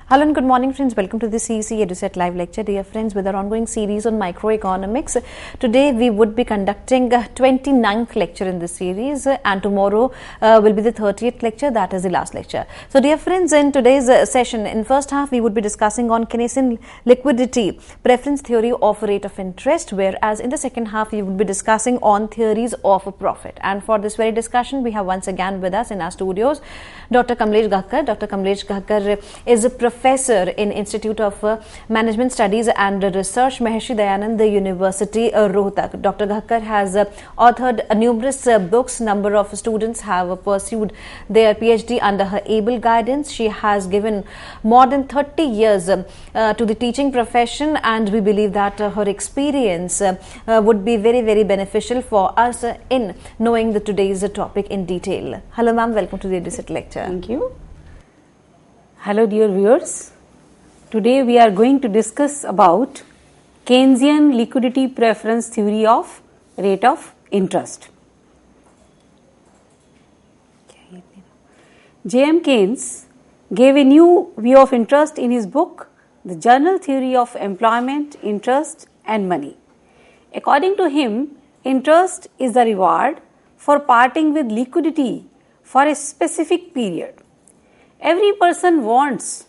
Hello and good morning friends, welcome to the CEC-UGC live lecture. Dear friends, with our ongoing series on microeconomics, today we would be conducting 29th lecture in this series and tomorrow will be the 30th lecture, that is the last lecture. So dear friends, in today's session, in first half we would be discussing on Keynesian liquidity preference theory of rate of interest, whereas in the second half we would be discussing on theories of profit. And for this very discussion, we have once again with us in our studios Dr. Kamlesh Ghakkar. Dr. Kamlesh Ghakkar is a professor in Institute of Management Studies and Research, Maharishi Dayanand University, Rohtak. Dr. Ghakkar has authored numerous books. Number of students have pursued their PhD under her able guidance. She has given more than 30 years to the teaching profession, and we believe that her experience would be very beneficial for us in knowing the today's topic in detail. Hello ma'am, welcome to the UGC lecture. Thank you. Hello dear viewers. Today we are going to discuss about Keynesian liquidity preference theory of rate of interest. J.M. Keynes gave a new view of interest in his book, The General Theory of Employment, Interest and Money. According to him, interest is the reward for parting with liquidity for a specific period. Every person wants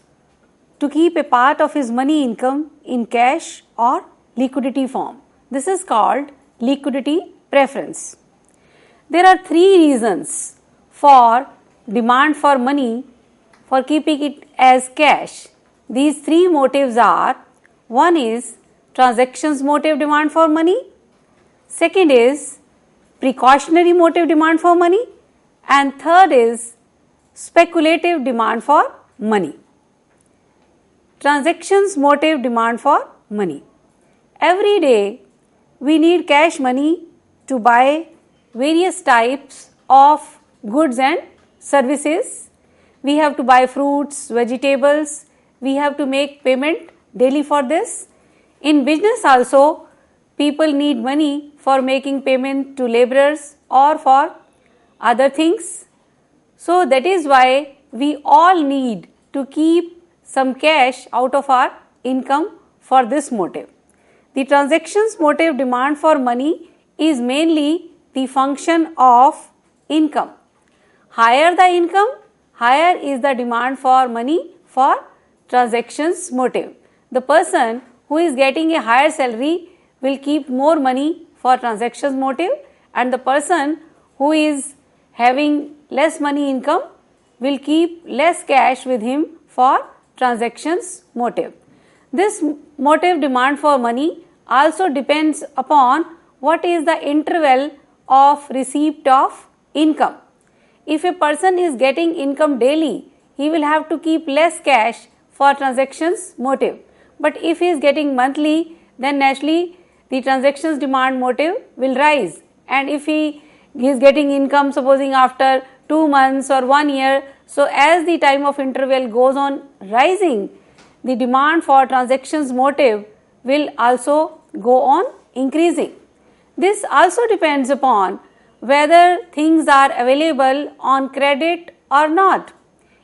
to keep a part of his money income in cash or liquidity form. This is called liquidity preference. There are three reasons for demand for money for keeping it as cash. These three motives are: one is transactions motive demand for money, second is precautionary motive demand for money, and third is speculative demand for money. Transactions motive demand for money. Every day we need cash money to buy various types of goods and services. We have to buy fruits, vegetables, we have to make payment daily for this. In business also, people need money for making payment to laborers or for other things. So that is why we all need to keep some cash out of our income for this motive. The transactions motive demand for money is mainly the function of income. Higher the income, higher is the demand for money for transactions motive. The person who is getting a higher salary will keep more money for transactions motive, and the person who is having less money income will keep less cash with him for transactions motive. This motive demand for money also depends upon what is the interval of receipt of income. If a person is getting income daily, he will have to keep less cash for transactions motive. But if he is getting monthly, then naturally the transactions demand motive will rise. And if he is getting income supposing after 2 months or 1 year, so as the time of interval goes on rising, the demand for transactions motive will also go on increasing. This also depends upon whether things are available on credit or not.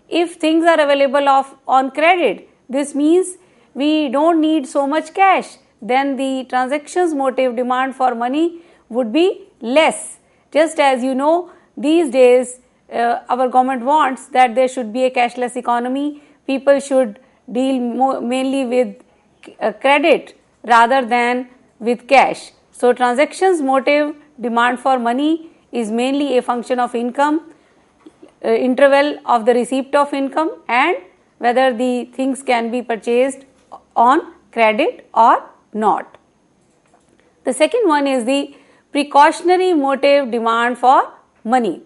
If things are available on credit, this means we don't need so much cash, then the transactions motive demand for money would be less. Just as you know, these days our government wants that there should be a cashless economy. People should deal mainly with credit rather than with cash. So transactions motive demand for money is mainly a function of income, interval of the receipt of income, and whether the things can be purchased on credit or not. The second one is the precautionary motive demand for money.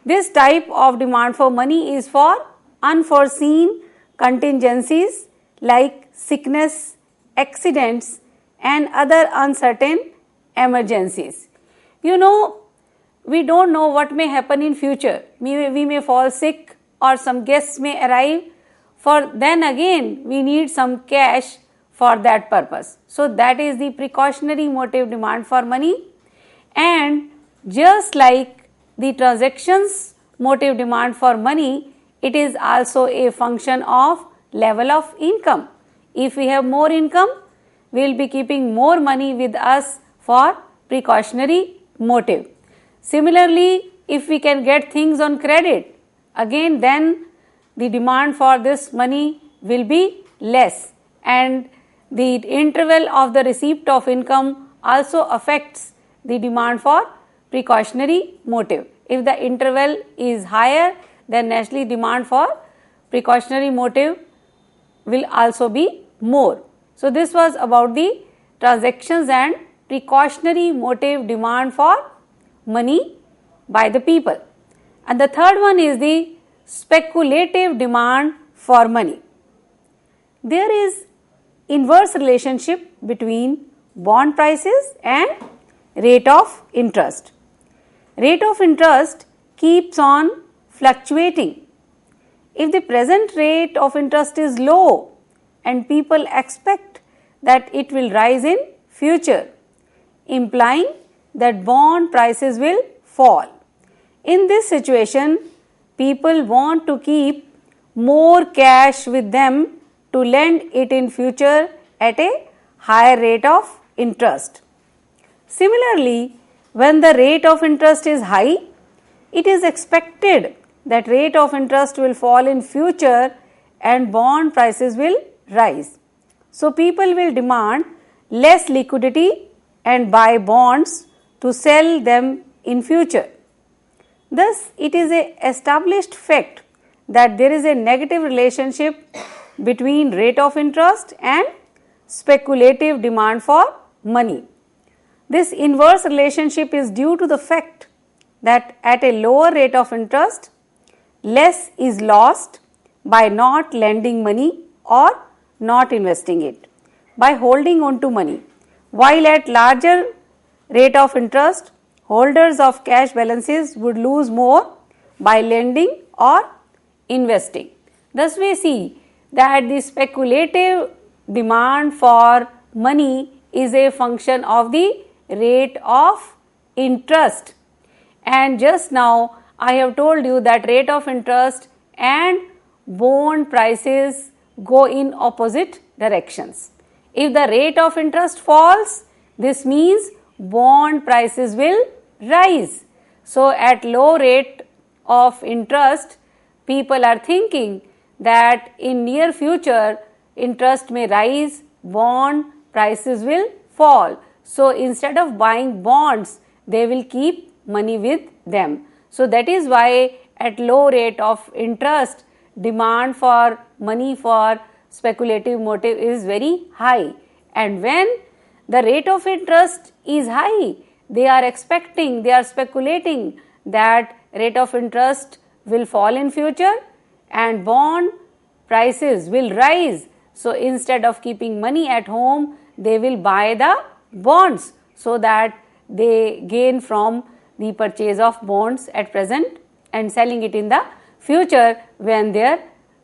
This type of demand for money is for unforeseen contingencies like sickness, accidents and other uncertain emergencies. You know, we don't know what may happen in future. We may fall sick or some guests may arrive. For then again we need some cash for that purpose. So that is the precautionary motive demand for money. And just like the transactions motive demand for money, it is also a function of level of income. If we have more income, we will be keeping more money with us for precautionary motive. Similarly, if we can get things on credit, again then the demand for this money will be less, and the interval of the receipt of income also affects the demand for precautionary motive. If the interval is higher, then naturally demand for precautionary motive will also be more. So this was about the transactions and precautionary motive demand for money by the people. And the third one is the speculative demand for money. There is inverse relationship between bond prices and rate of interest. Rate of interest keeps on fluctuating. If the present rate of interest is low and people expect that it will rise in future, implying that bond prices will fall. In this situation, people want to keep more cash with them to lend it in future at a higher rate of interest. Similarly, when the rate of interest is high, it is expected that rate of interest will fall in future and bond prices will rise. So people will demand less liquidity and buy bonds to sell them in future. Thus, it is a established fact that there is a negative relationship between rate of interest and speculative demand for money. This inverse relationship is due to the fact that at a lower rate of interest, less is lost by not lending money or not investing it, by holding on to money, while at larger rate of interest, holders of cash balances would lose more by lending or investing. Thus we see that the speculative demand for money is a function of the rate of interest. And just now I have told you that rate of interest and bond prices go in opposite directions. If the rate of interest falls, this means bond prices will rise. So at low rate of interest, people are thinking that in near future interest may rise, bond prices will fall. So instead of buying bonds, they will keep money with them. So that is why at low rate of interest, demand for money for speculative motive is very high. And when the rate of interest is high, they are expecting, they are speculating that rate of interest will fall in future and bond prices will rise. So instead of keeping money at home, they will buy the bonds so that they gain from the purchase of bonds at present and selling it in the future when their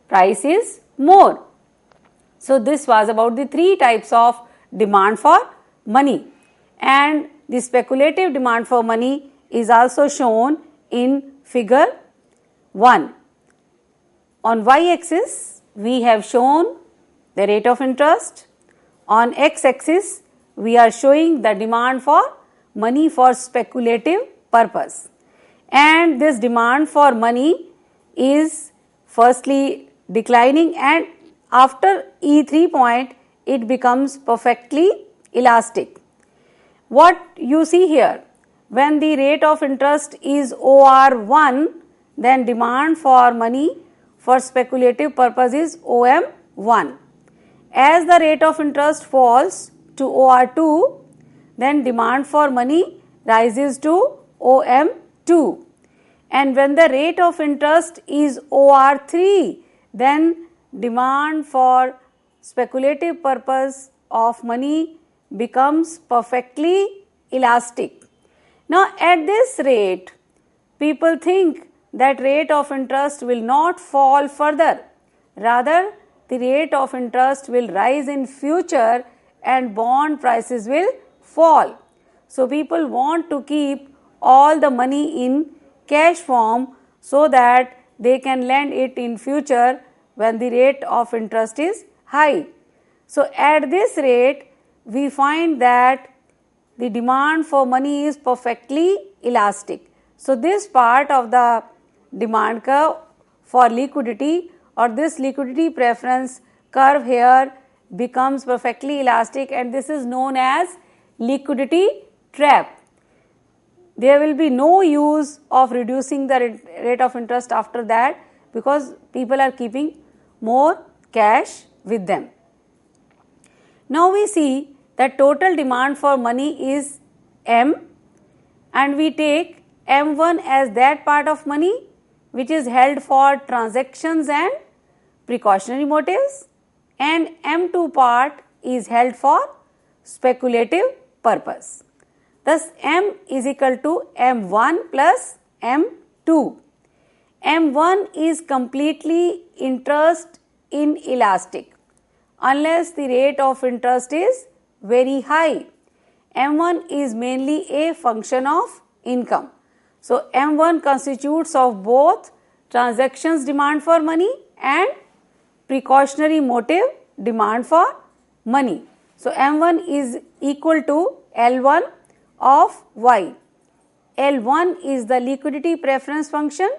price is more. So this was about the three types of demand for money, and the speculative demand for money is also shown in figure 1. On y-axis we have shown the rate of interest. On x-axis we are showing the demand for money for speculative purpose, and this demand for money is firstly declining, and after E3 point it becomes perfectly elastic. What you see here, when the rate of interest is OR1, then demand for money for speculative purpose is OM1. As the rate of interest falls to OR2, then demand for money rises to OM2. And when the rate of interest is OR3, then demand for speculative purpose of money becomes perfectly elastic. Now at this rate, people think that rate of interest will not fall further. Rather, the rate of interest will rise in future and bond prices will fall. So people want to keep all the money in cash form so that they can lend it in future when the rate of interest is high. So at this rate, we find that the demand for money is perfectly elastic. So this part of the demand curve for liquidity, or this liquidity preference curve here, becomes perfectly elastic, and this is known as liquidity trap. There will be no use of reducing the rate of interest after that, because people are keeping more cash with them. Now we see that total demand for money is M, and we take M1 as that part of money which is held for transactions and precautionary motives, and M2 part is held for speculative purpose. Thus, M is equal to M1 plus M2. M1 is completely interest inelastic unless the rate of interest is very high. M1 is mainly a function of income. So, M1 constitutes of both transactions demand for money and precautionary motive demand for money. So, M1 is equal to L1 of Y. L1 is the liquidity preference function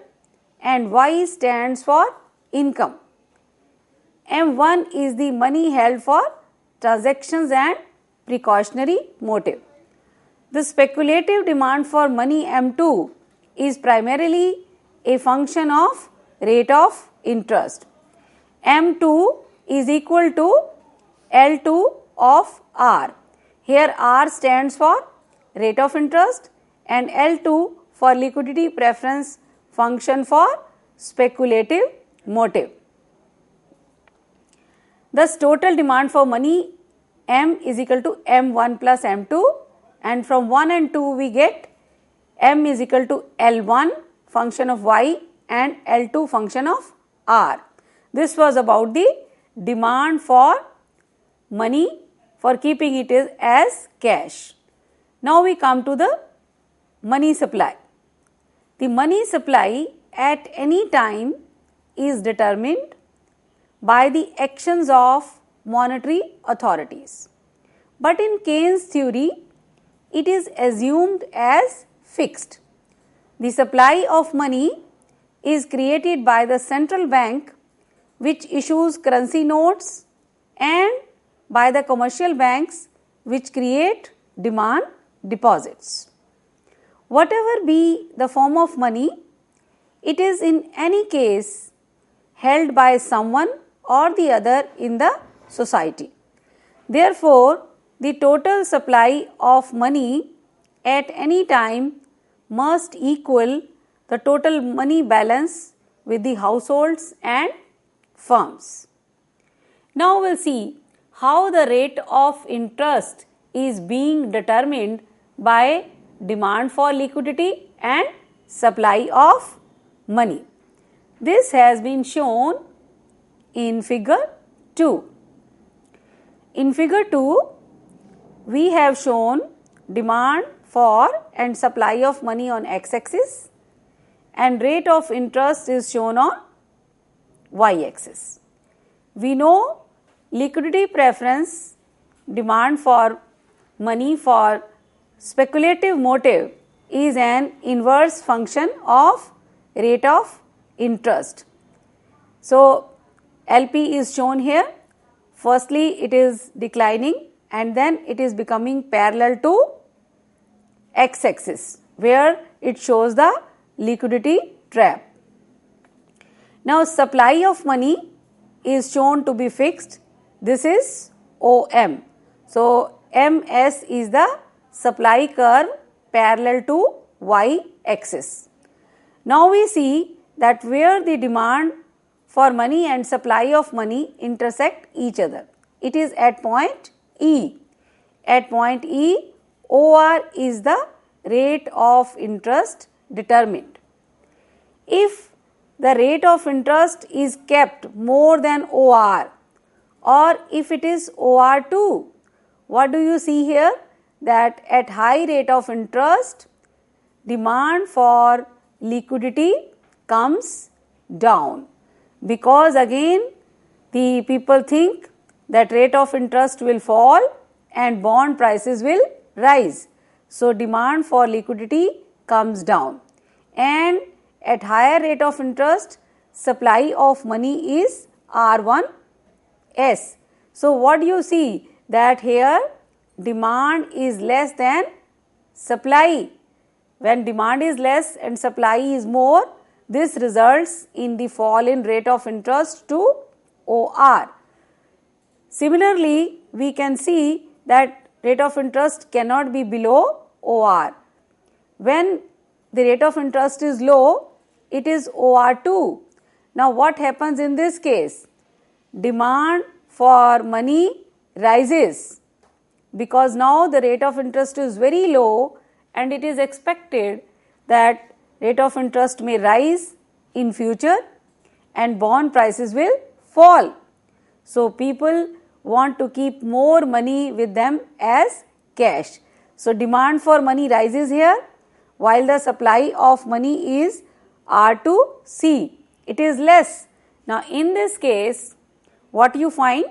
and Y stands for income. M1 is the money held for transactions and precautionary motive. The speculative demand for money M2 is primarily a function of rate of interest. M2 is equal to L2 of R. Here R stands for rate of interest and L2 for liquidity preference function for speculative motive. Thus, total demand for money M is equal to M1 plus M2, and from 1 and 2 we get M is equal to L1 function of Y and L2 function of R. This was about the demand for money for keeping it as cash. Now we come to the money supply. The money supply at any time is determined by the actions of monetary authorities. But in Keynes' theory, it is assumed as fixed. The supply of money is created by the central bank, which issues currency notes, and by the commercial banks, which create demand deposits. Whatever be the form of money, it is in any case held by someone or the other in the society. Therefore, the total supply of money at any time must equal the total money balance with the households and firms. Now we will see how the rate of interest is being determined by demand for liquidity and supply of money. This has been shown in figure 2. In figure 2, we have shown demand for and supply of money on x-axis and rate of interest is shown on y-axis. We know liquidity preference, demand for money for speculative motive is an inverse function of rate of interest. So, LP is shown here. Firstly, it is declining and then it is becoming parallel to x-axis where it shows the liquidity trap. Now, supply of money is shown to be fixed. This is OM. So, MS is the supply curve parallel to y-axis. Now, we see that where the demand for money and supply of money intersect each other. It is at point E. At point E, OR is the rate of interest determined. If the rate of interest is kept more than OR or if it is OR2, what do you see here? That at high rate of interest, demand for liquidity comes down, because again the people think that rate of interest will fall and bond prices will rise. So demand for liquidity comes down, and at higher rate of interest, supply of money is R1S. So what do you see? That here demand is less than supply. When demand is less and supply is more, this results in the fall in rate of interest to OR. Similarly, we can see that rate of interest cannot be below OR. When the rate of interest is low, it is OR2. Now what happens in this case? Demand for money rises, because now the rate of interest is very low and it is expected that rate of interest may rise in future and bond prices will fall. So people want to keep more money with them as cash. So demand for money rises here while the supply of money is R2C. It is less. Now in this case, what you find?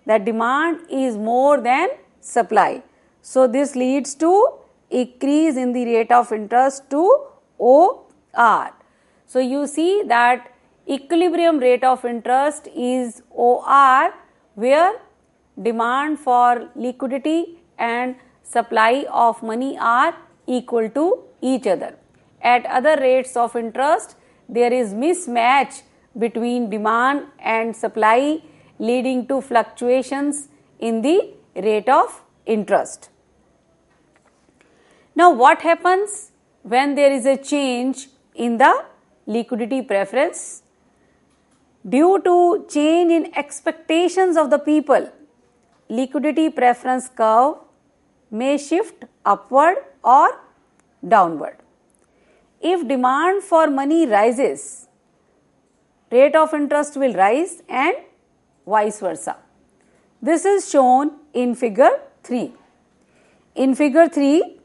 That demand is more than supply. So this leads to increase in the rate of interest to OR. So you see that equilibrium rate of interest is OR, where demand for liquidity and supply of money are equal to each other. At other rates of interest, there is mismatch between demand and supply, leading to fluctuations in the rate of interest. Now what happens when there is a change in the liquidity preference? Due to change in expectations of the people, liquidity preference curve may shift upward or downward. If demand for money rises, rate of interest will rise and vice versa. This is shown in figure 3. In figure 3,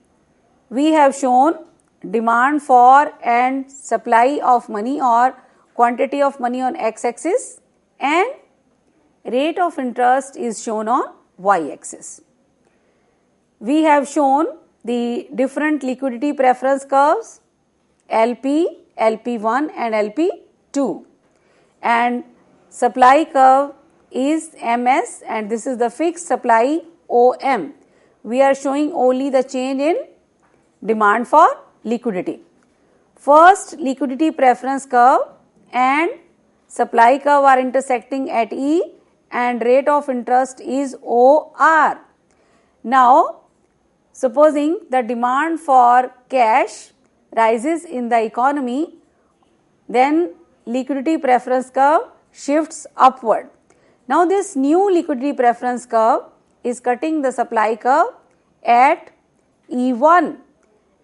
we have shown demand for and supply of money or quantity of money on x-axis, and rate of interest is shown on y-axis. We have shown the different liquidity preference curves, LP, LP1 and LP2, and supply curve is MS, and this is the fixed supply OM. We are showing only the change in demand for liquidity. First, liquidity preference curve and supply curve are intersecting at E and rate of interest is OR. Now, supposing the demand for cash rises in the economy, then liquidity preference curve shifts upward. Now this new liquidity preference curve is cutting the supply curve at E1,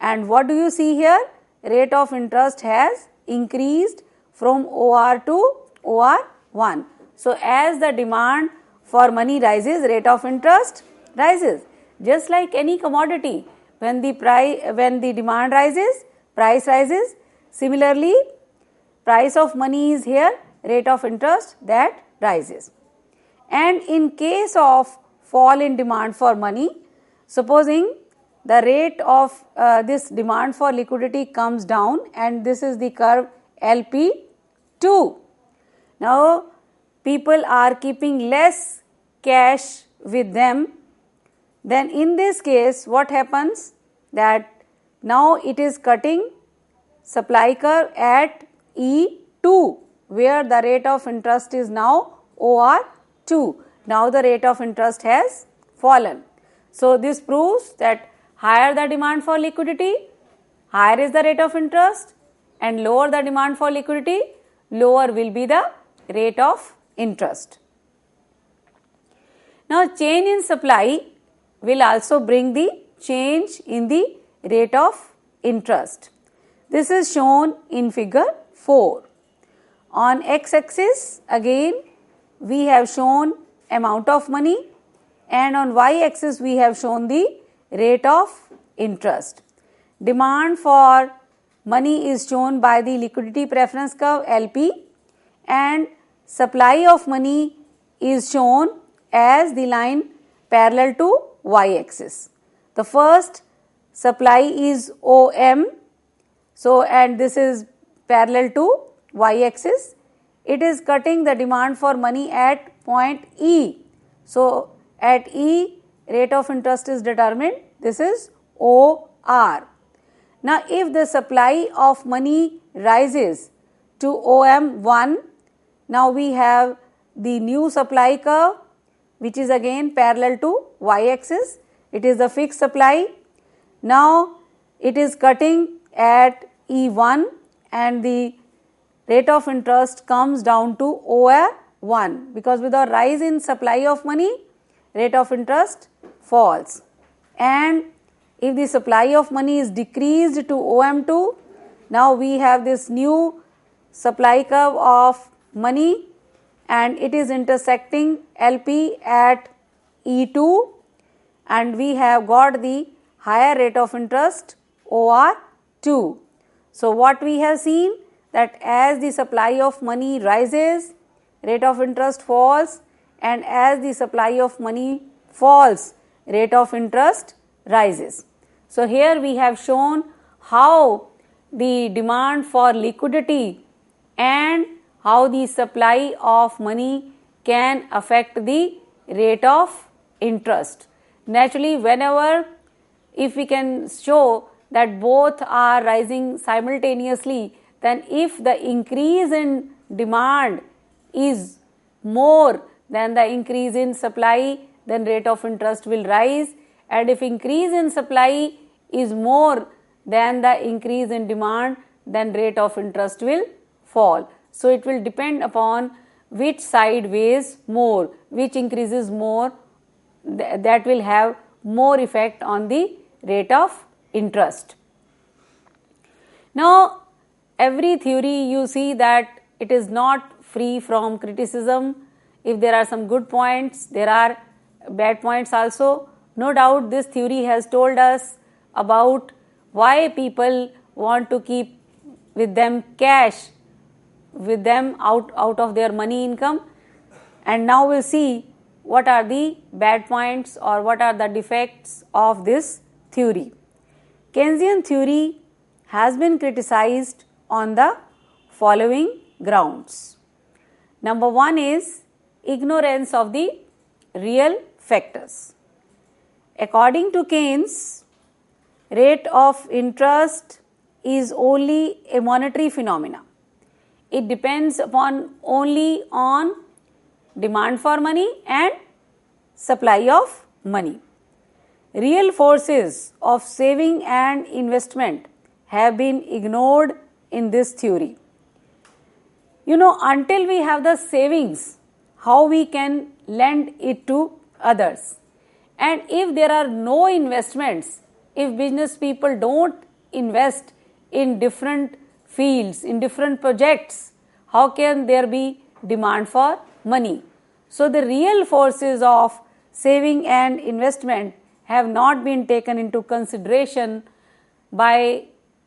and what do you see here? Rate of interest has increased from OR to OR1. So as the demand for money rises, rate of interest rises. Just like any commodity, when the demand rises, price rises. Similarly, price of money is here, rate of interest that rises. And in case of fall in demand for money, supposing the rate of this demand for liquidity comes down, and this is the curve LP2. Now people are keeping less cash with them. Then in this case, what happens? That now it is cutting supply curve at E2, where the rate of interest is now OR2. Now the rate of interest has fallen. So this proves that higher the demand for liquidity, higher is the rate of interest, and lower the demand for liquidity, lower will be the rate of interest. Now change in supply will also bring the change in the rate of interest. This is shown in figure 4. On x-axis, again we have shown amount of money, and on y-axis we have shown the rate of interest. Demand for money is shown by the liquidity preference curve LP, and supply of money is shown as the line parallel to y-axis. The first supply is OM, so and this is parallel to y-axis. It is cutting the demand for money at point E. So at E, rate of interest is determined. This is OR. Now if the supply of money rises to OM1, now we have the new supply curve, which is again parallel to y-axis. It is the fixed supply. Now it is cutting at E1 and the rate of interest comes down to OR1, because with a rise in supply of money, rate of interest falls. And if the supply of money is decreased to OM2, now we have this new supply curve of money and it is intersecting LP at E2 and we have got the higher rate of interest OR2. So what we have seen, that as the supply of money rises, rate of interest falls, and as the supply of money falls, rate of interest rises. So here we have shown how the demand for liquidity and how the supply of money can affect the rate of interest. Naturally, whenever if we can show that both are rising simultaneously, then if the increase in demand is more than the increase in supply, then rate of interest will rise, and if increase in supply is more than the increase in demand, then rate of interest will fall. So it will depend upon which side weighs more, which increases more, that will have more effect on the rate of interest. Now every theory you see that it is not free from criticism. If there are some good points, there are bad points also. No doubt this theory has told us about why people want to keep with them cash with them out of their money income, and now we'll see what are the bad points or what are the defects of this theory. Keynesian theory has been criticized on the following grounds. Number one is ignorance of the real factors. According to Keynes, rate of interest is only a monetary phenomena. It depends upon only on demand for money and supply of money. Real forces of saving and investment have been ignored in this theory. Until we have the savings, how we can lend it to others? And if there are no investments, if business people don't invest in different fields, in different projects, how can there be demand for money? So the real forces of saving and investment have not been taken into consideration by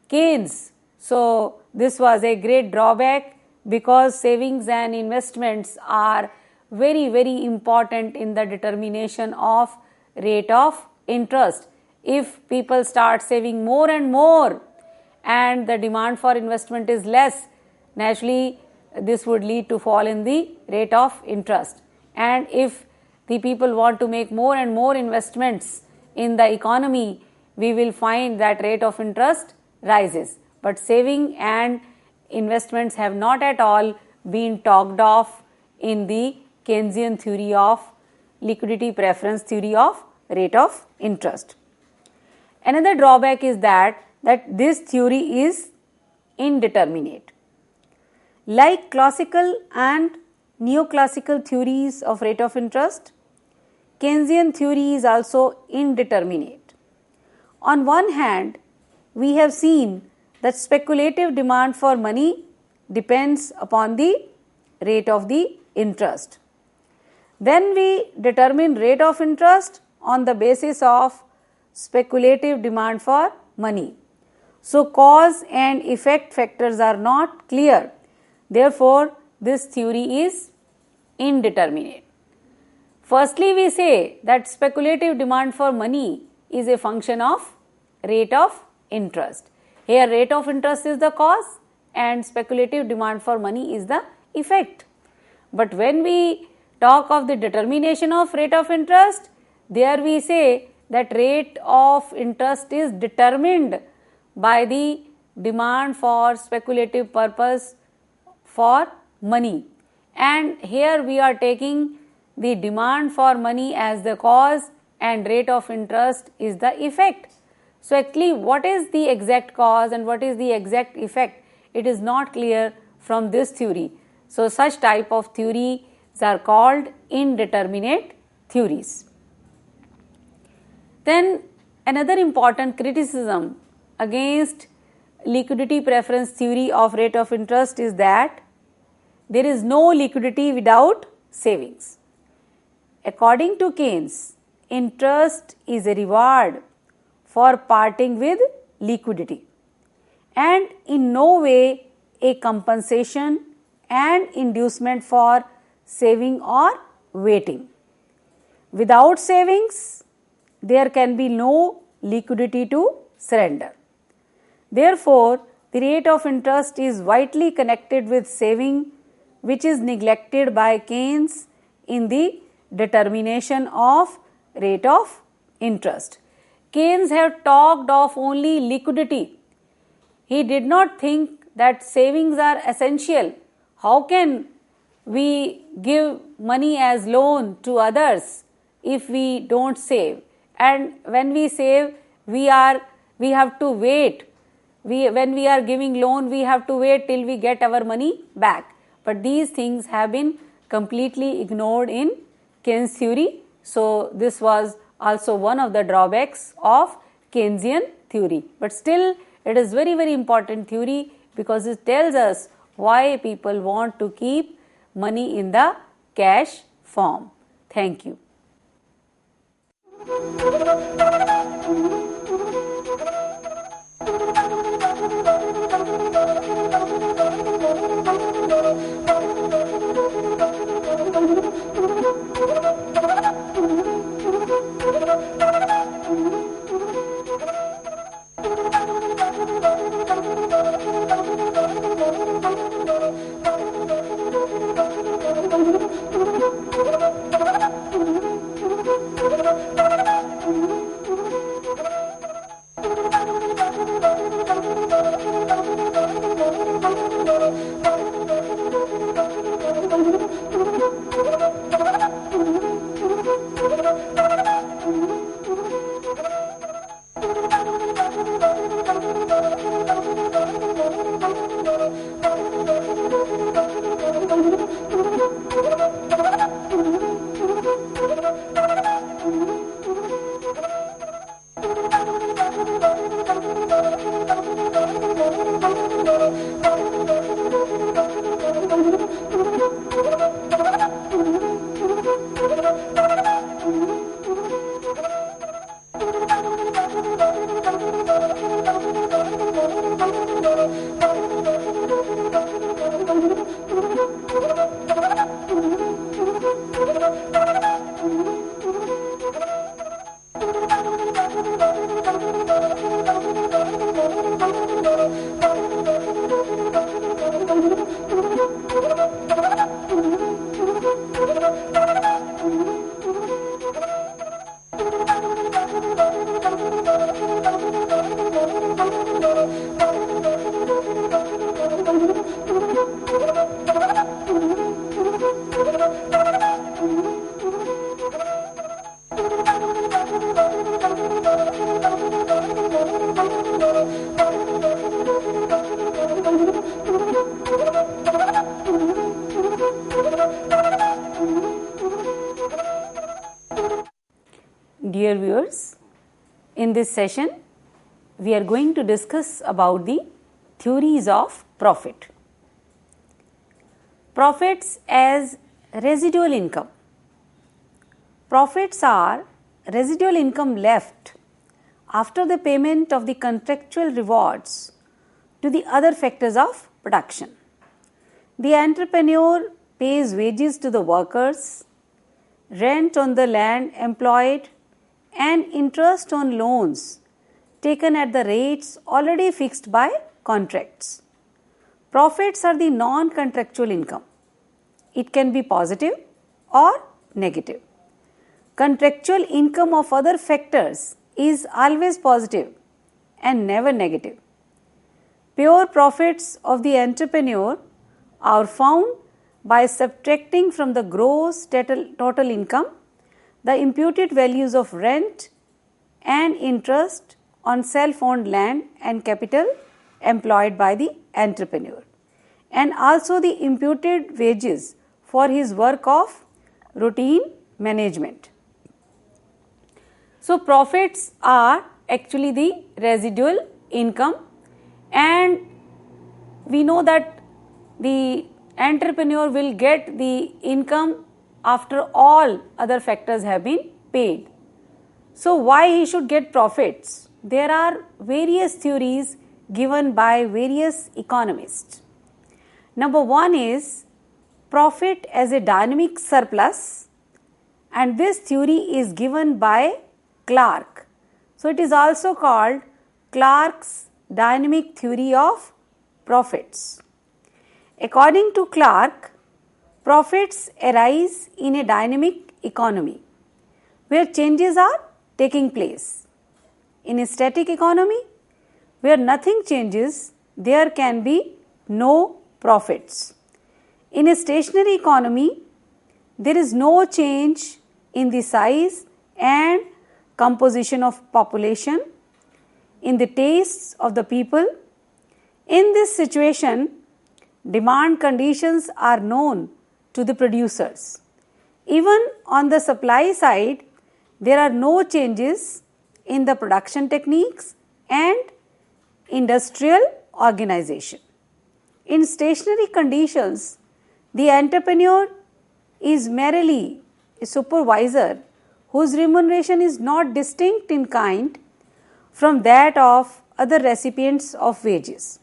Keynes. So this was a great drawback, because savings and investments are very, very important in the determination of rate of interest. If people start saving more and more and the demand for investment is less, naturally this would lead to fall in the rate of interest. And if the people want to make more and more investments in the economy, we will find that rate of interest rises. But saving and investments have not at all been talked of in the Keynesian theory of liquidity preference theory of rate of interest. Another drawback is that this theory is indeterminate. Like classical and neoclassical theories of rate of interest, Keynesian theory is also indeterminate. On one hand, we have seen that speculative demand for money depends upon the rate of the interest. Then we determine rate of interest on the basis of speculative demand for money. So cause and effect factors are not clear. Therefore, this theory is indeterminate. Firstly, we say that speculative demand for money is a function of rate of interest. Here rate of interest is the cause and speculative demand for money is the effect. But when we talk of the determination of rate of interest, there we say that rate of interest is determined by the demand for speculative purpose for money. And here we are taking the demand for money as the cause and rate of interest is the effect. So actually what is the exact cause and what is the exact effect? It is not clear from this theory. So such type of theories are called indeterminate theories. Then another important criticism against liquidity preference theory of rate of interest is that there is no liquidity without savings. According to Keynes, interest is a reward for parting with liquidity and in no way a compensation and inducement for saving or waiting. Without savings, there can be no liquidity to surrender. Therefore, the rate of interest is vitally connected with saving, which is neglected by Keynes in the determination of rate of interest. Keynes had talked of only liquidity. He did not think that savings are essential. How can we give money as loan to others if we don't save? And when we save, we have to wait. When we are giving loan, we have to wait till we get our money back. But these things have been completely ignored in Keynes theory. So this was also one of the drawbacks of Keynesian theory. But still, it is very, very important theory because it tells us why people want to keep money in the cash form. Thank you. Dear viewers, in this session, we are going to discuss about the theories of profit. Profits as residual income. Profits are residual income left after the payment of the contractual rewards to the other factors of production. The entrepreneur pays wages to the workers, rent on the land employed, and interest on loans taken at the rates already fixed by contracts. Profits are the non-contractual income. It can be positive or negative. Contractual income of other factors is always positive and never negative. Pure profits of the entrepreneur are found by subtracting from the gross total income the imputed values of rent and interest on self-owned land and capital employed by the entrepreneur, and also the imputed wages for his work of routine management. So, profits are actually the residual income, and we know that the entrepreneur will get the income after all other factors have been paid. So, why he should get profits? There are various theories given by various economists. Number one is profit as a dynamic surplus, and this theory is given by Clark. So, it is also called Clark's dynamic theory of profits. According to Clark, profits arise in a dynamic economy where changes are taking place. In a static economy where nothing changes, there can be no profits. In a stationary economy, there is no change in the size and composition of population, in the tastes of the people. In this situation, demand conditions are known to the producers. Even on the supply side, there are no changes in the production techniques and industrial organization. In stationary conditions, the entrepreneur is merely a supervisor whose remuneration is not distinct in kind from that of other recipients of wages.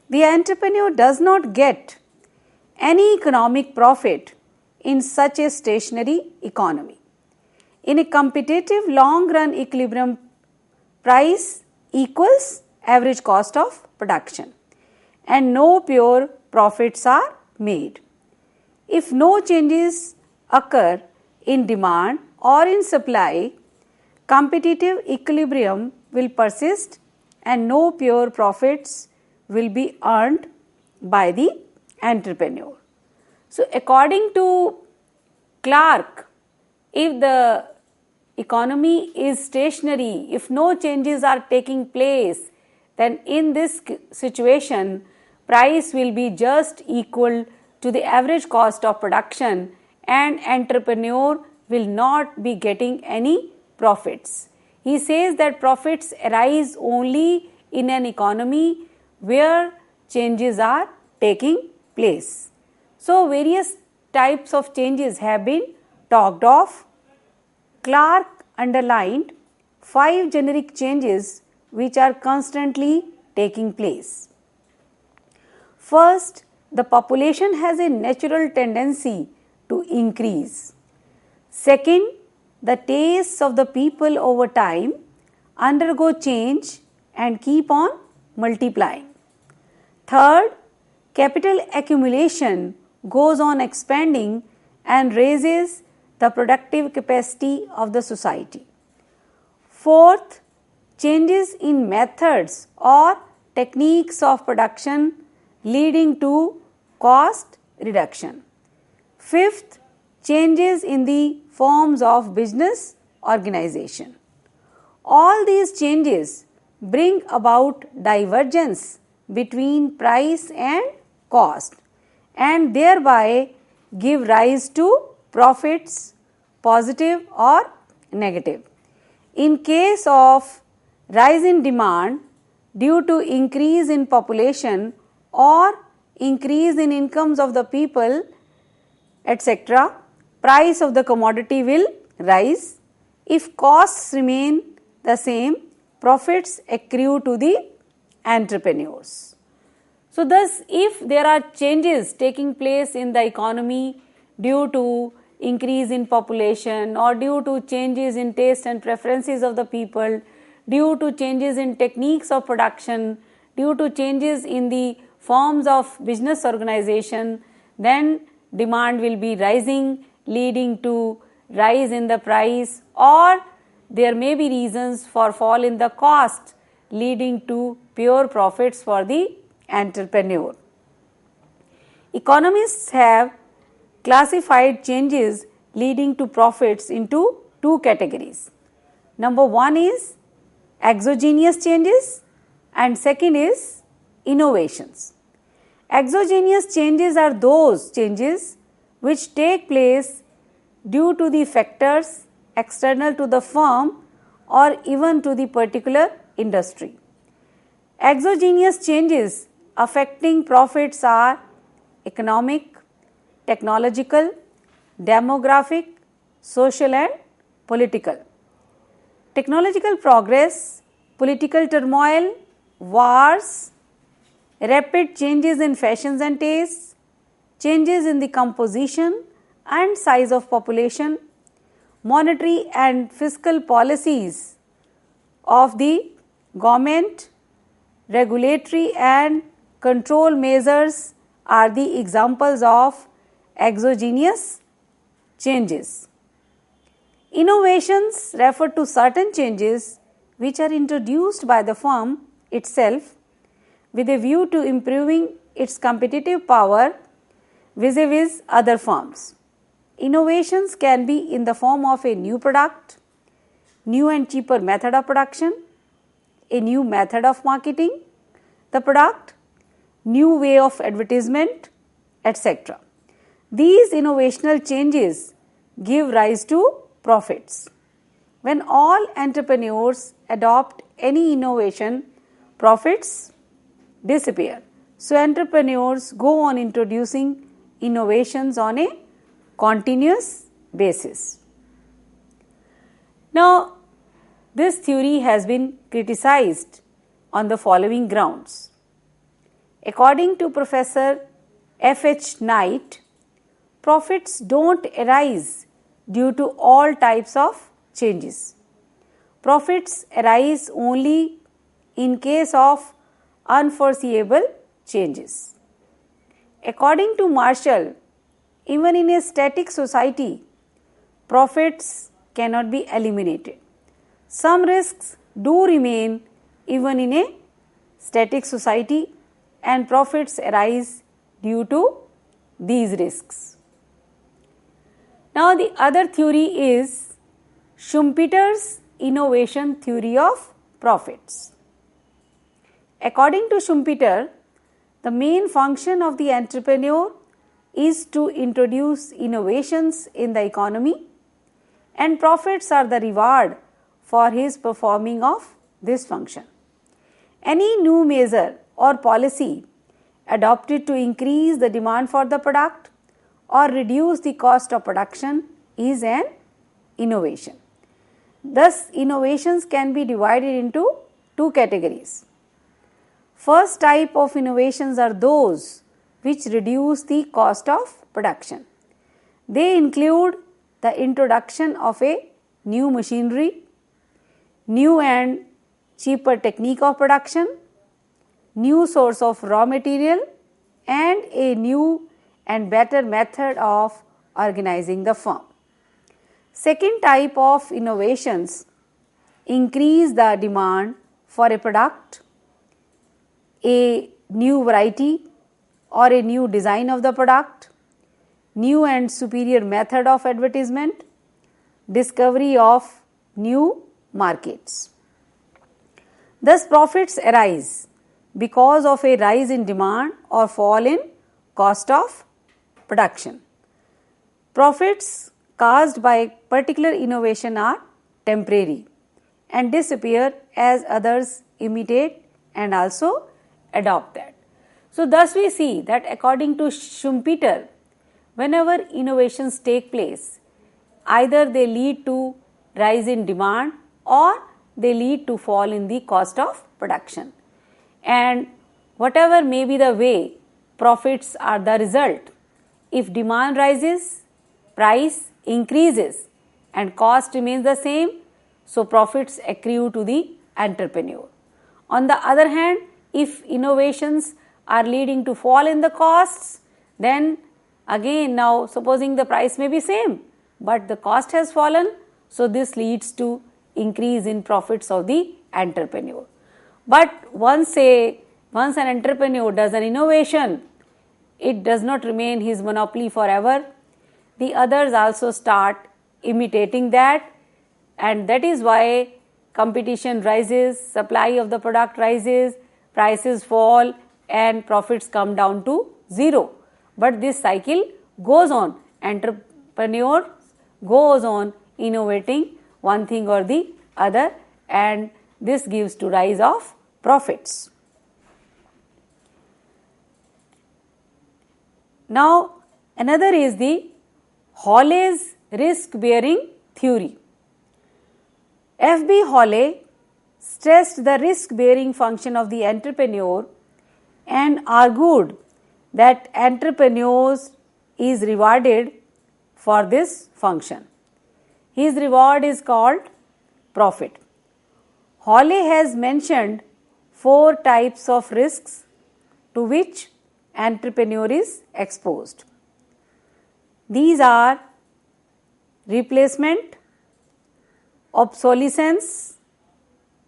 The entrepreneur does not get any economic profit in such a stationary economy. In a competitive long-run equilibrium, price equals average cost of production, and no pure profits are made. If no changes occur in demand or in supply, competitive equilibrium will persist and no pure profits will be earned by the entrepreneur. So, according to Clark, if the economy is stationary, if no changes are taking place, then in this situation, price will be just equal to the average cost of production and entrepreneur will not be getting any profits. He says that profits arise only in an economy where changes are taking place. So, various types of changes have been talked of. Clark underlined 5 generic changes which are constantly taking place. First, the population has a natural tendency to increase. Second, the tastes of the people over time undergo change and keep on multiplying. Third, capital accumulation goes on expanding and raises the productive capacity of the society. Fourth, changes in methods or techniques of production leading to cost reduction. Fifth, changes in the forms of business organization. All these changes bring about divergence between price and cost and thereby give rise to profits, positive or negative. In case of rise in demand due to increase in population or increase in incomes of the people, etc., price of the commodity will rise. If costs remain the same, profits accrue to the entrepreneurs. So thus, if there are changes taking place in the economy due to increase in population or due to changes in taste and preferences of the people, due to changes in techniques of production, due to changes in the forms of business organization, then demand will be rising, leading to rise in the price, or there may be reasons for fall in the cost, leading to pure profits for the entrepreneur. Economists have classified changes leading to profits into two categories. Number one is exogenous changes and second is innovations. Exogenous changes are those changes which take place due to the factors external to the firm or even to the particular industry. Exogenous changes affecting profits are economic, technological, demographic, social and political. Technological progress, political turmoil, wars, rapid changes in fashions and tastes, changes in the composition and size of population, monetary and fiscal policies of the government, regulatory and control measures are the examples of exogenous changes. Innovations refer to certain changes which are introduced by the firm itself with a view to improving its competitive power vis-a-vis other firms. Innovations can be in the form of a new product, new and cheaper method of production, a new method of marketing the product, new way of advertisement, etc. These innovational changes give rise to profits. When all entrepreneurs adopt any innovation, profits disappear. So entrepreneurs go on introducing innovations on a continuous basis. Now, this theory has been criticized on the following grounds. According to Professor F.H. Knight, profits don't arise due to all types of changes. Profits arise only in case of unforeseeable changes. According to Marshall, even in a static society, profits cannot be eliminated. Some risks do remain even in a static society, and profits arise due to these risks. Now, the other theory is Schumpeter's innovation theory of profits. According to Schumpeter, the main function of the entrepreneur is to introduce innovations in the economy, and profits are the reward for his performing of this function. Any new measure or policy adopted to increase the demand for the product or reduce the cost of production is an innovation. Thus, innovations can be divided into two categories. First type of innovations are those which reduce the cost of production. They include the introduction of a new machinery, new and cheaper technique of production, new source of raw material, and a new and better method of organizing the firm. Second type of innovations increase the demand for a product, a new variety or a new design of the product, new and superior method of advertisement, discovery of new markets. Thus, profits arise because of a rise in demand or fall in cost of production. Profits caused by particular innovation are temporary and disappear as others imitate and also adopt that. So, thus we see that according to Schumpeter, whenever innovations take place, either they lead to rise in demand or they lead to fall in the cost of production. And whatever may be the way, profits are the result. If demand rises, price increases and cost remains the same, so profits accrue to the entrepreneur. On the other hand, if innovations are leading to fall in the costs, then again now supposing the price may be same, but the cost has fallen, so this leads to increase in profits of the entrepreneur. But once an entrepreneur does an innovation, it does not remain his monopoly forever. The others also start imitating that, and that is why competition rises, supply of the product rises, prices fall and profits come down to zero. But this cycle goes on. Entrepreneur goes on innovating one thing or the other, and this gives to rise of profits. Now, another is the Hawley's risk-bearing theory. F.B. Hawley stressed the risk-bearing function of the entrepreneur and argued that entrepreneurs is rewarded for this function. His reward is called profit. Hawley has mentioned 4 types of risks to which entrepreneur is exposed. These are replacement, obsolescence,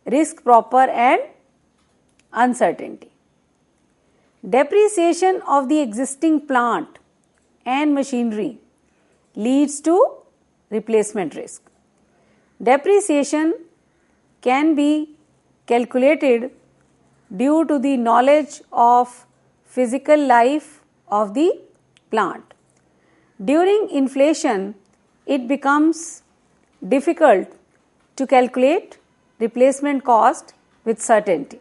risk proper and uncertainty. Depreciation of the existing plant and machinery leads to replacement risk. Depreciation can be calculated due to the knowledge of physical life of the plant. During inflation, it becomes difficult to calculate replacement cost with certainty.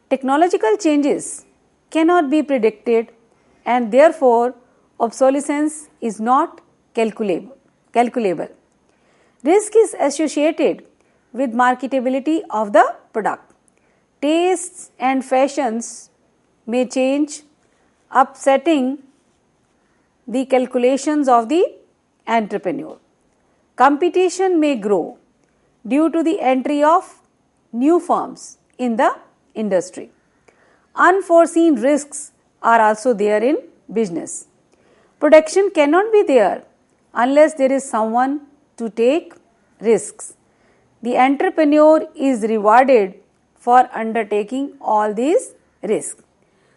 Technological changes cannot be predicted, and therefore obsolescence is not calculable. Risk is associated with marketability of the product. Tastes and fashions may change, upsetting the calculations of the entrepreneur. Competition may grow due to the entry of new firms in the industry. Unforeseen risks are also there in business. Production cannot be there unless there is someone to take risks. The entrepreneur is rewarded for undertaking all these risks.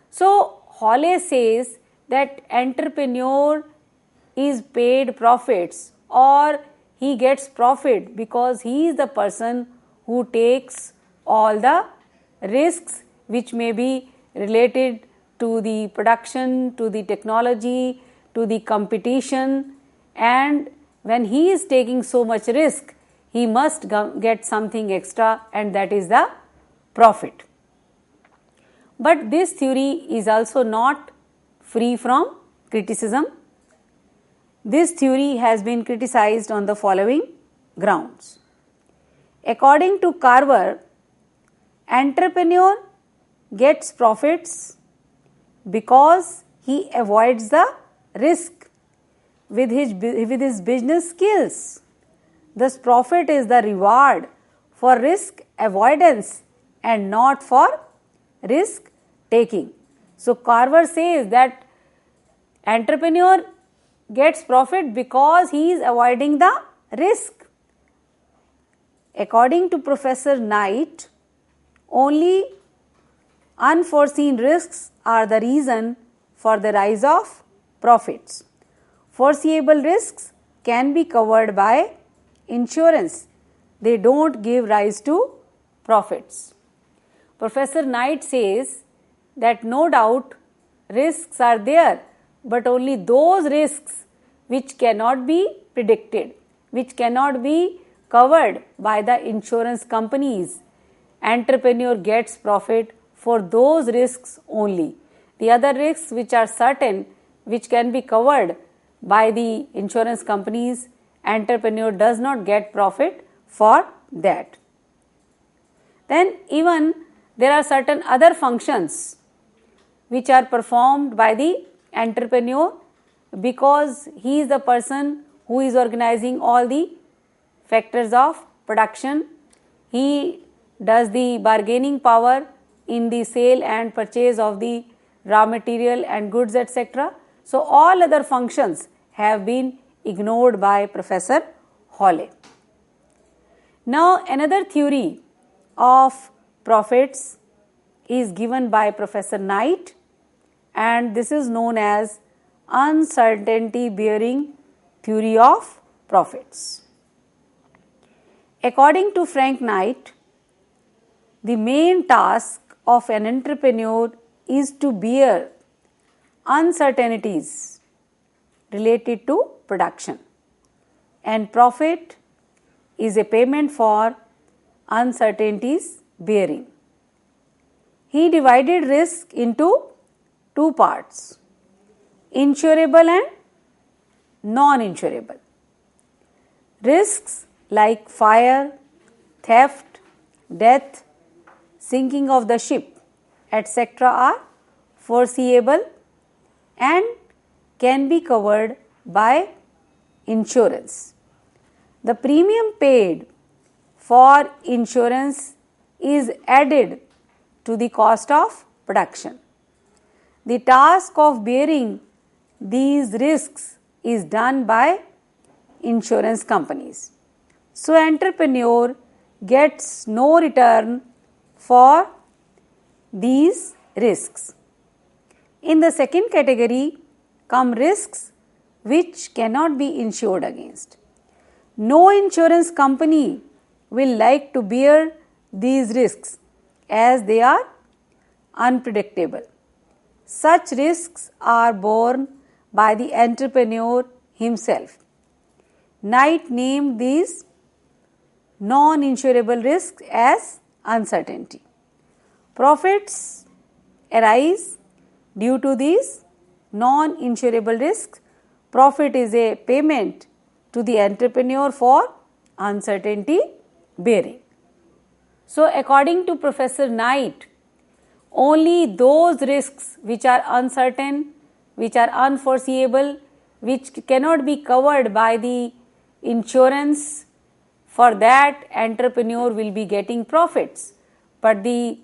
So, Hawley says that entrepreneur is paid profits, or he gets profit because he is the person who takes all the risks which may be related to the production, to the technology, to the competition, and when he is taking so much risk, he must get something extra, and that is the profit. But this theory is also not free from criticism. This theory has been criticized on the following grounds. According to Carver, entrepreneur gets profits because he avoids the risk with his business skills. Thus, profit is the reward for risk avoidance and not for risk taking. So, Carver says that entrepreneur gets profit because he is avoiding the risk. According to Professor Knight, only unforeseen risks are the reason for the rise of profits. Foreseeable risks can be covered by insurance. They don't give rise to profits. Professor Knight says that no doubt risks are there, but only those risks which cannot be predicted, which cannot be covered by the insurance companies. Entrepreneur gets profit for those risks only. The other risks which are certain, which can be covered by the insurance companies, entrepreneur does not get profit for that. Then even there are certain other functions which are performed by the entrepreneur, because he is the person who is organizing all the factors of production. He does the bargaining power in the sale and purchase of the raw material and goods, etc. So all other functions have been ignored by Professor Hawley. Now another theory of profits is given by Professor Knight, and this is known as uncertainty bearing theory of profits. According to Frank Knight, the main task of an entrepreneur is to bear uncertainties related to production, and profit is a payment for uncertainties bearing. He divided risk into two parts: insurable and non-insurable. Risks like fire, theft, death, sinking of the ship, etc. are foreseeable and can be covered by insurance. The premium paid for insurance is added to the cost of production. The task of bearing these risks is done by insurance companies. So entrepreneur gets no return for these risks. In the second category come risks which cannot be insured against. No insurance company will like to bear these risks as they are unpredictable. Such risks are borne by the entrepreneur himself. Knight named these non-insurable risks as uncertainty. Profits arise due to these non-insurable risks. Profit is a payment to the entrepreneur for uncertainty bearing. So according to Professor Knight, only those risks which are uncertain, which are unforeseeable, which cannot be covered by the insurance, for that entrepreneur will be getting profits. But the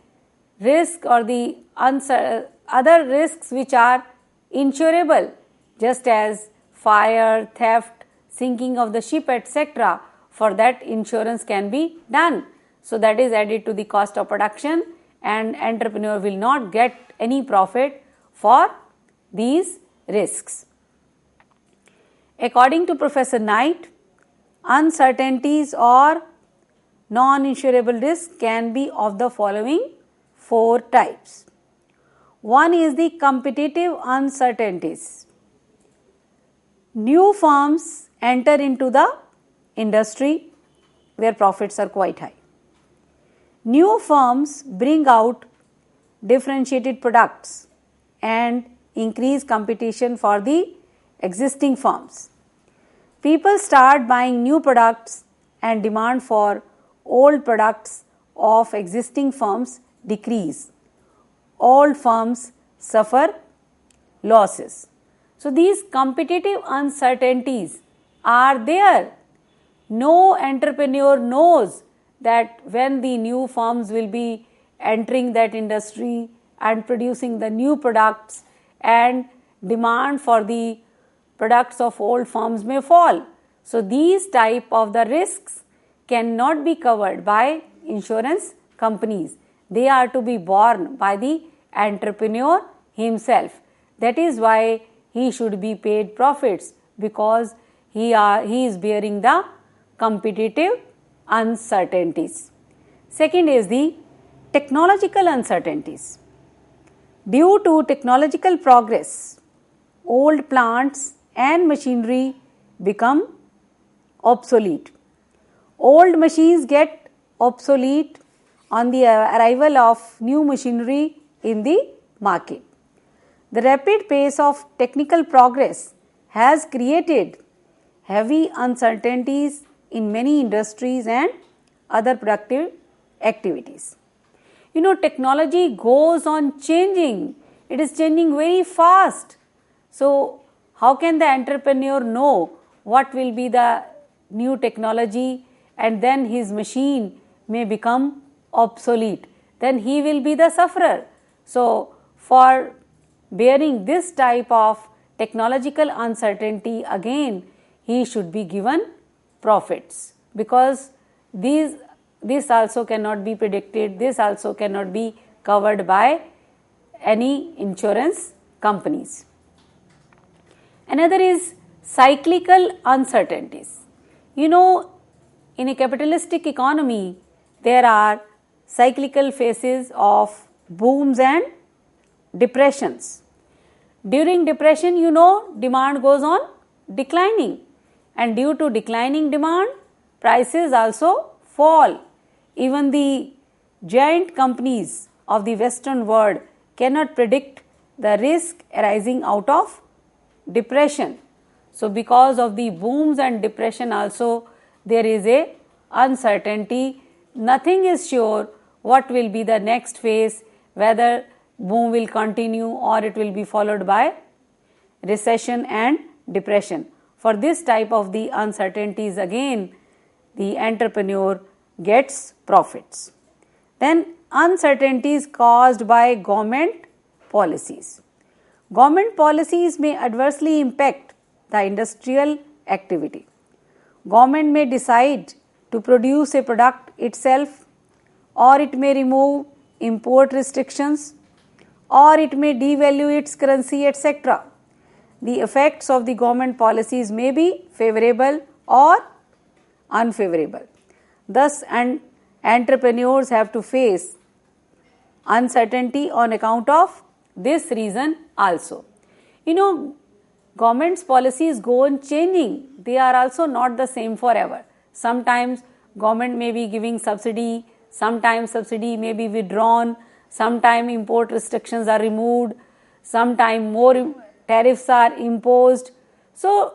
risk or the other risks which are insurable, just as fire, theft, sinking of the ship, etc., for that insurance can be done. So that is added to the cost of production, and entrepreneur will not get any profit for these risks. According to Professor Knight, uncertainties or non-insurable risks can be of the following four types. One is the competitive uncertainties. New firms enter into the industry where profits are quite high. New firms bring out differentiated products and increase competition for the existing firms. People start buying new products and demand for old products of existing firms decrease. Old firms suffer losses. So these competitive uncertainties are there. No entrepreneur knows that when the new firms will be entering that industry and producing the new products, and demand for the products of old firms may fall. So these type of the risks cannot be covered by insurance companies. They are to be borne by the entrepreneur himself. That is why he should be paid profits, because he is bearing the competitive uncertainties. Second is the technological uncertainties. Due to technological progress, old plants and machinery become obsolete. Old machines get obsolete on the arrival of new machinery in the market. The rapid pace of technical progress has created heavy uncertainties in many industries and other productive activities. Technology goes on changing It is changing very fast. So, how can the entrepreneur know what will be the new technology, and then his machine may become obsolete? Then he will be the sufferer. So, for bearing this type of technological uncertainty, again he should be given profits, because this also cannot be predicted, this also cannot be covered by any insurance companies. Another is cyclical uncertainties. In a capitalistic economy, there are cyclical phases of booms and depressions. During depression, demand goes on declining, and due to declining demand, prices also fall. Even the giant companies of the Western world cannot predict the risk arising out of depression. So, because of the booms and depression also, there is a uncertainty. Nothing is sure what will be the next phase, whether boom will continue or it will be followed by recession and depression. For this type of the uncertainties, again the entrepreneur gets profits. Then uncertainties caused by government policies. Government policies may adversely impact the industrial activity. Government may decide to produce a product itself, or it may remove import restrictions, or it may devalue its currency, etc. The effects of the government policies may be favorable or unfavorable. Thus, entrepreneurs have to face uncertainty on account of this reason also. Government's policies go on changing. They are also not the same forever. Sometimes government may be giving subsidy, sometimes subsidy may be withdrawn, sometimes import restrictions are removed, sometimes more tariffs are imposed. So,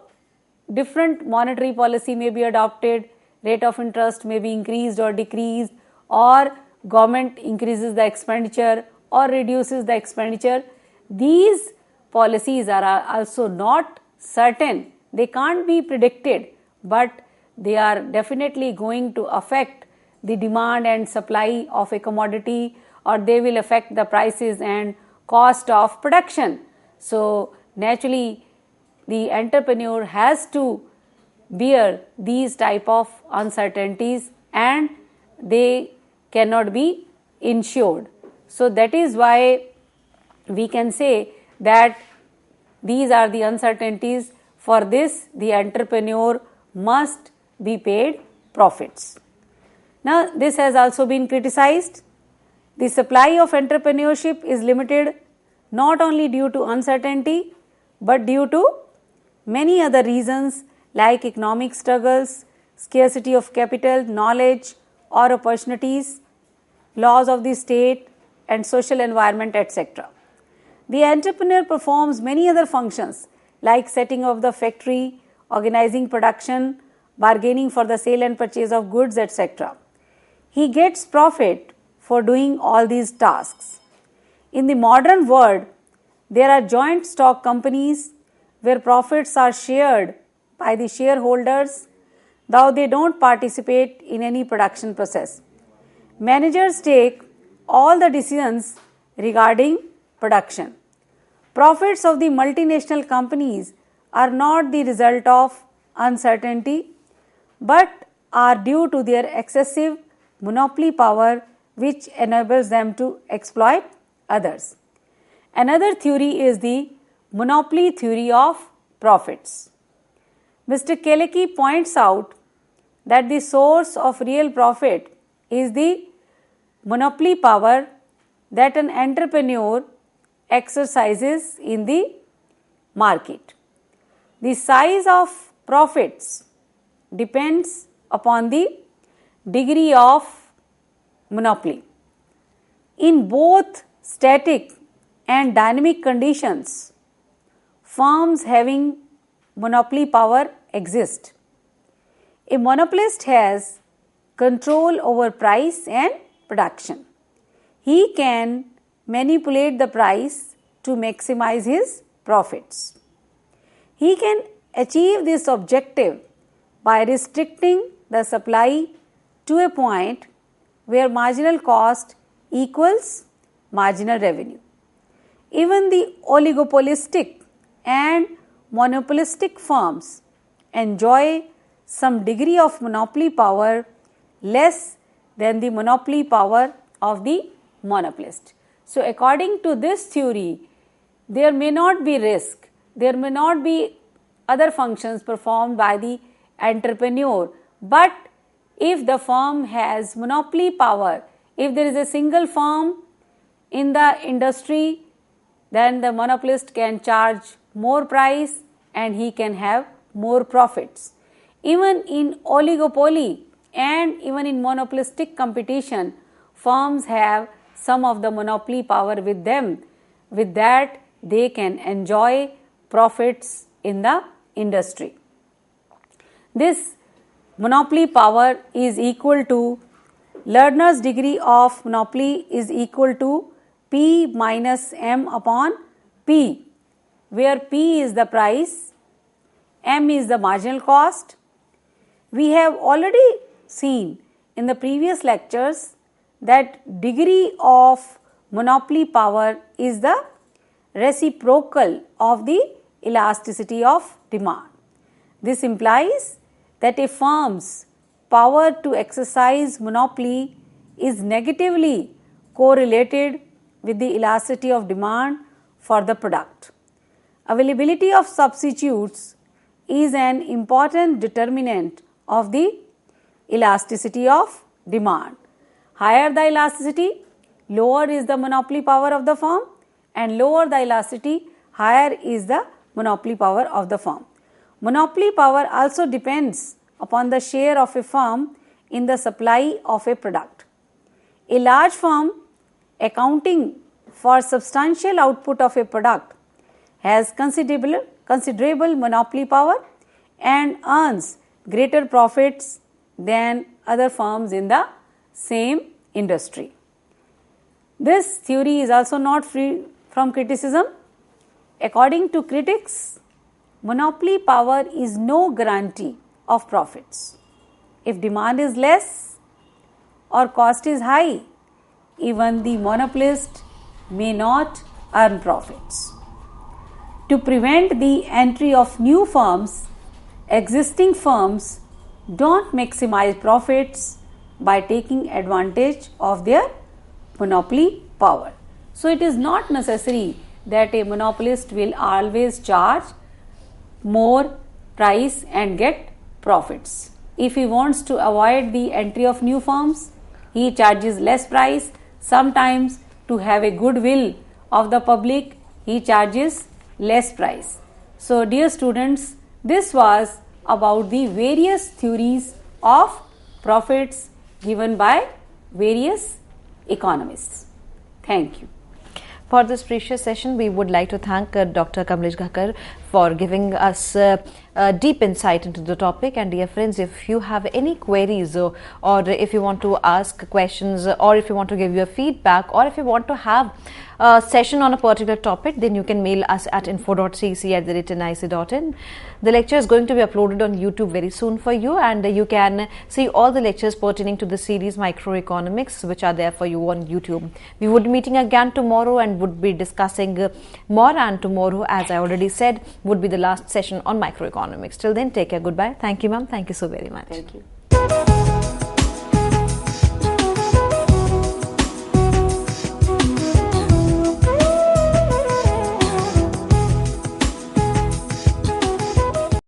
different monetary policy may be adopted, rate of interest may be increased or decreased, or government increases the expenditure or reduces the expenditure. These policies are also not certain, they can't be predicted, but they are definitely going to affect the demand and supply of a commodity, or they will affect the prices and cost of production. So, naturally the entrepreneur has to bear these type of uncertainties, and they cannot be insured. So, that is why we can say that these are the uncertainties. For this, the entrepreneur must be paid profits. Now, this has also been criticized. The supply of entrepreneurship is limited not only due to uncertainty, but due to many other reasons like economic struggles, scarcity of capital, knowledge or opportunities, laws of the state and social environment, etc. The entrepreneur performs many other functions like setting up the factory, organizing production, bargaining for the sale and purchase of goods, etc. He gets profit for doing all these tasks. In the modern world, there are joint stock companies where profits are shared by the shareholders, though they don't participate in any production process. Managers take all the decisions regarding production. Profits of the multinational companies are not the result of uncertainty, but are due to their excessive monopoly power, which enables them to exploit others. Another theory is the monopoly theory of profits. Mr. Kelecki points out that the source of real profit is the monopoly power that an entrepreneur exercises in the market. The size of profits depends upon the degree of monopoly. In both static and dynamic conditions, firms having monopoly power exist. A monopolist has control over price and production. He can manipulate the price to maximize his profits. He can achieve this objective by restricting the supply to a point where marginal cost equals marginal revenue. Even the oligopolistic and monopolistic firms enjoy some degree of monopoly power less than the monopoly power of the monopolist. So, according to this theory, there may not be risk, there may not be other functions performed by the entrepreneur, but if the firm has monopoly power, if there is a single firm in the industry, then the monopolist can charge more price and he can have more profits. Even in oligopoly and even in monopolistic competition, firms have some of the monopoly power with them. With that, they can enjoy profits in the industry. This monopoly power is equal to Lerner's degree of monopoly is equal to P minus M upon P, where P is the price, M is the marginal cost. We have already seen in the previous lectures that degree of monopoly power is the reciprocal of the elasticity of demand. This implies that a firm's power to exercise monopoly is negatively correlated with the elasticity of demand for the product. Availability of substitutes is an important determinant of the elasticity of demand. Higher the elasticity, lower is the monopoly power of the firm, and lower the elasticity, higher is the monopoly power of the firm. Monopoly power also depends upon the share of a firm in the supply of a product. A large firm accounting for substantial output of a product has considerable monopoly power and earns greater profits than other firms in the same industry. This theory is also not free from criticism. According to critics, monopoly power is no guarantee of profits. If demand is less or cost is high, even the monopolist may not earn profits. To prevent the entry of new firms, existing firms don't maximize profits by taking advantage of their monopoly power. So, it is not necessary that a monopolist will always charge more price and get profits. If he wants to avoid the entry of new firms, he charges less price. Sometimes to have a goodwill of the public, he charges less price. So, dear students, this was about the various theories of profits given by various economists. Thank you. For this precious session, we would like to thank Dr. Kamlesh Ghakkar for giving us deep insight into the topic. And dear friends, if you have any queries or if you want to ask questions or if you want to give your feedback or if you want to have a session on a particular topic, then you can mail us at info.cec@nic.in. The lecture is going to be uploaded on YouTube very soon for you, and you can see all the lectures pertaining to the series Microeconomics, which are there for you on YouTube. We would be meeting again tomorrow and would be discussing more, and tomorrow, as I already said, would be the last session on microeconomics. Till then, take care. Goodbye. Thank you, ma'am. Thank you so very much. Thank you.